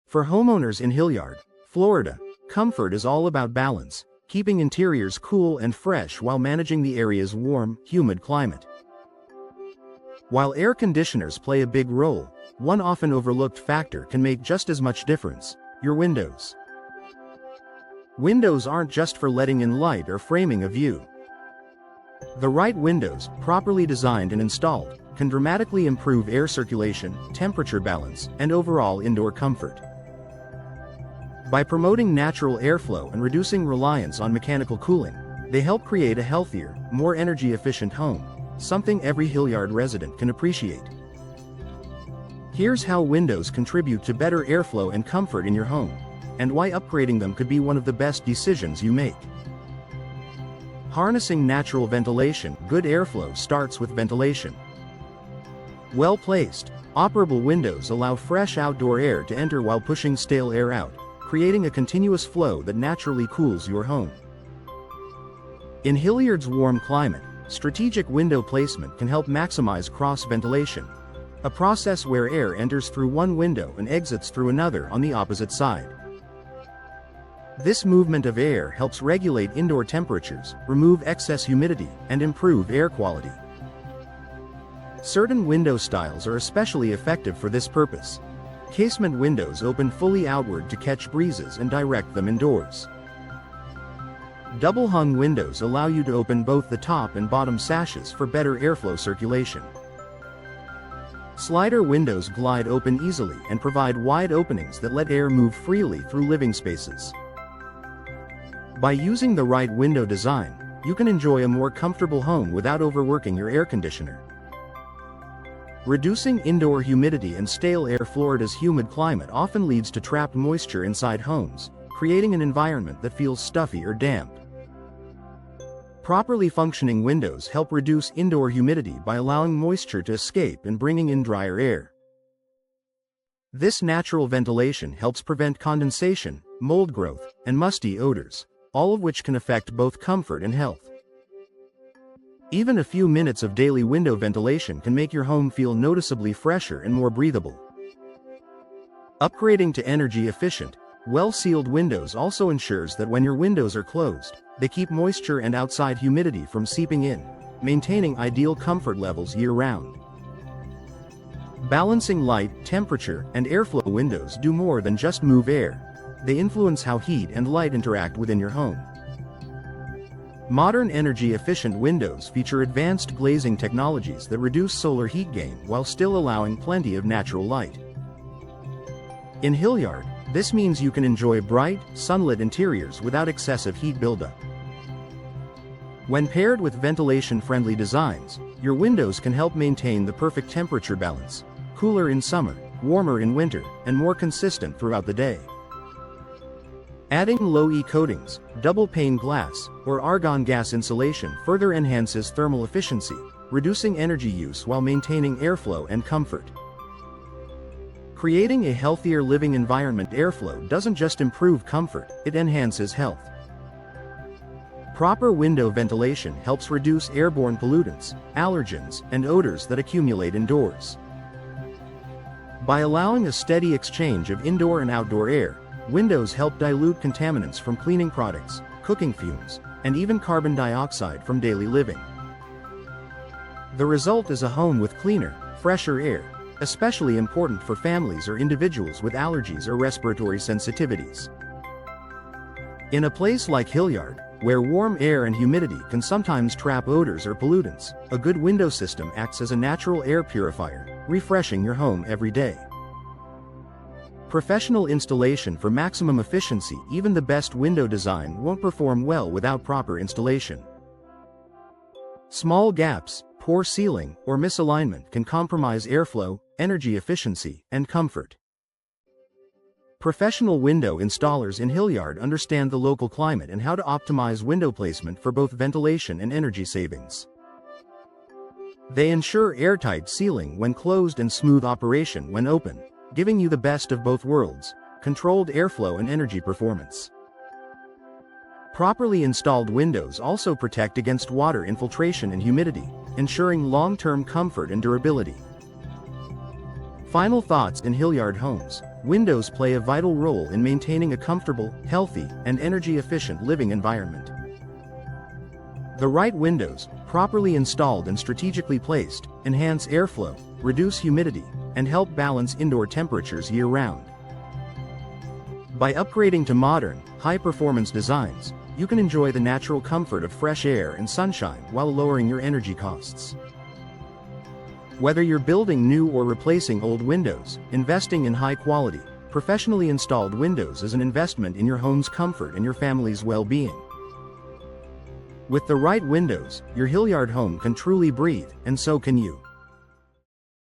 For homeowners in Hilliard, Florida, comfort is all about balance, keeping interiors cool and fresh while managing the area's warm, humid climate. While air conditioners play a big role, one often overlooked factor can make just as much difference: your windows. Windows aren't just for letting in light or framing a view. The right windows, properly designed and installed, can dramatically improve air circulation, temperature balance, and overall indoor comfort. By promoting natural airflow and reducing reliance on mechanical cooling, they help create a healthier, more energy-efficient home, something every Hilliard resident can appreciate. Here's how windows contribute to better airflow and comfort in your home, and why upgrading them could be one of the best decisions you make. Harnessing natural ventilation. Good airflow starts with ventilation. Well-placed, operable windows allow fresh outdoor air to enter while pushing stale air out, creating a continuous flow that naturally cools your home. In Hilliard's warm climate, strategic window placement can help maximize cross-ventilation, a process where air enters through one window and exits through another on the opposite side. This movement of air helps regulate indoor temperatures, remove excess humidity, and improve air quality. Certain window styles are especially effective for this purpose. Casement windows open fully outward to catch breezes and direct them indoors. Double-hung windows allow you to open both the top and bottom sashes for better airflow circulation. Slider windows glide open easily and provide wide openings that let air move freely through living spaces. By using the right window design, you can enjoy a more comfortable home without overworking your air conditioner. Reducing indoor humidity and stale air. Florida's humid climate often leads to trapped moisture inside homes, creating an environment that feels stuffy or damp. Properly functioning windows help reduce indoor humidity by allowing moisture to escape and bringing in drier air. This natural ventilation helps prevent condensation, mold growth, and musty odors, all of which can affect both comfort and health. Even a few minutes of daily window ventilation can make your home feel noticeably fresher and more breathable. Upgrading to energy-efficient, well-sealed windows also ensures that when your windows are closed, they keep moisture and outside humidity from seeping in, maintaining ideal comfort levels year-round. Balancing light, temperature, and airflow. Windows do more than just move air. They influence how heat and light interact within your home. Modern energy-efficient windows feature advanced glazing technologies that reduce solar heat gain while still allowing plenty of natural light. In Hilliard, this means you can enjoy bright, sunlit interiors without excessive heat buildup. When paired with ventilation-friendly designs, your windows can help maintain the perfect temperature balance: cooler in summer, warmer in winter, and more consistent throughout the day. Adding low-E coatings, double-pane glass, or argon gas insulation further enhances thermal efficiency, reducing energy use while maintaining airflow and comfort. Creating a healthier living environment. Airflow doesn't just improve comfort, it enhances health. Proper window ventilation helps reduce airborne pollutants, allergens, and odors that accumulate indoors. By allowing a steady exchange of indoor and outdoor air, windows help dilute contaminants from cleaning products, cooking fumes, and even carbon dioxide from daily living. The result is a home with cleaner, fresher air, especially important for families or individuals with allergies or respiratory sensitivities. In a place like Hilliard, where warm air and humidity can sometimes trap odors or pollutants, a good window system acts as a natural air purifier, refreshing your home every day. Professional installation for maximum efficiency. Even the best window design won't perform well without proper installation. Small gaps, poor sealing, or misalignment can compromise airflow, energy efficiency, and comfort. Professional window installers in Hilliard understand the local climate and how to optimize window placement for both ventilation and energy savings. They ensure airtight sealing when closed and smooth operation when open, giving you the best of both worlds: controlled airflow and energy performance. Properly installed windows also protect against water infiltration and humidity, ensuring long-term comfort and durability. Final thoughts in Hilliard homes. Windows play a vital role in maintaining a comfortable, healthy, and energy-efficient living environment. The right windows, properly installed and strategically placed, enhance airflow, reduce humidity, and help balance indoor temperatures year-round. By upgrading to modern, high-performance designs, you can enjoy the natural comfort of fresh air and sunshine while lowering your energy costs. Whether you're building new or replacing old windows, investing in high-quality, professionally installed windows is an investment in your home's comfort and your family's well-being. With the right windows, your Hilliard home can truly breathe, and so can you.